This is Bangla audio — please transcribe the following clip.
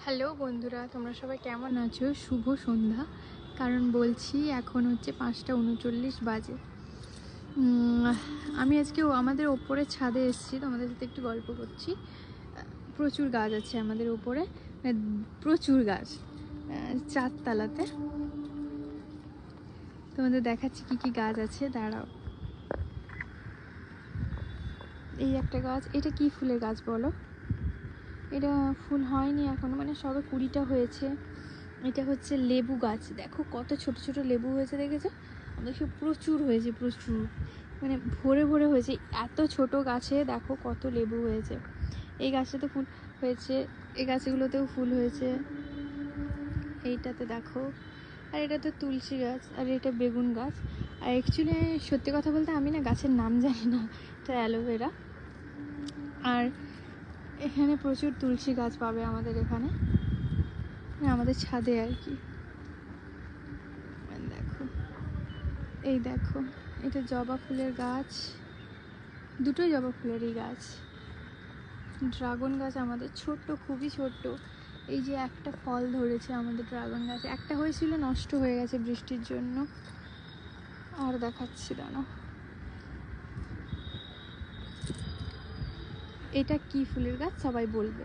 হ্যালো বন্ধুরা, তোমরা সবাই কেমন আছো? শুভ সন্ধ্যা। কারণ বলছি এখন হচ্ছে 5:39 বাজে। আমি আজকে আমাদের ওপরে ছাদে এসেছি, তোমাদের সাথে একটু গল্প করছি। প্রচুর গাছ আছে আমাদের ওপরে, প্রচুর গাছ, 4 তলাতে। তোমাদের দেখাচ্ছি কি কি গাছ আছে, দাঁড়াও। এই একটা গাছ, এটা কি ফুলের গাছ বলো? এটা ফুল হয়নি এখনো, মানে সবে কুড়িটা হয়েছে। এটা হচ্ছে লেবু গাছ, দেখো কত ছোট ছোট লেবু হয়েছে, দেখেছো? আমাদের প্রচুর হয়েছে, প্রচুর, মানে ভরে ভরে হয়েছে। এত ছোট গাছে দেখো কত লেবু হয়েছে। এই গাছটাতে ফুল হয়েছে, এই গাছগুলোতেও ফুল হয়েছে। এইটাতে দেখো, আর এটা তো তুলসী গাছ, আর এটা বেগুন গাছ। আর অ্যাকচুয়ালি সত্যি কথা বলতে আমি না গাছের নাম জানি না, এটা অ্যালোভেরা। আর এখানে প্রচুর তুলসী গাছ পাবে আমাদের এখানে, আমাদের ছাদে আর কি। দেখো, এই দেখো, এটা জবা ফুলের গাছ, দুটোই জবা ফুলেরই গাছ। ড্রাগন গাছ আমাদের ছোট্ট, খুবই ছোট্ট। এই যে একটা ফল ধরেছে আমাদের ড্রাগন গাছে, একটা হয়েছিল, নষ্ট হয়ে গেছে বৃষ্টির জন্য। আর দেখাচ্ছি, দাঁড়া। এটা কি ফুলের গাছ সবাই বলবে।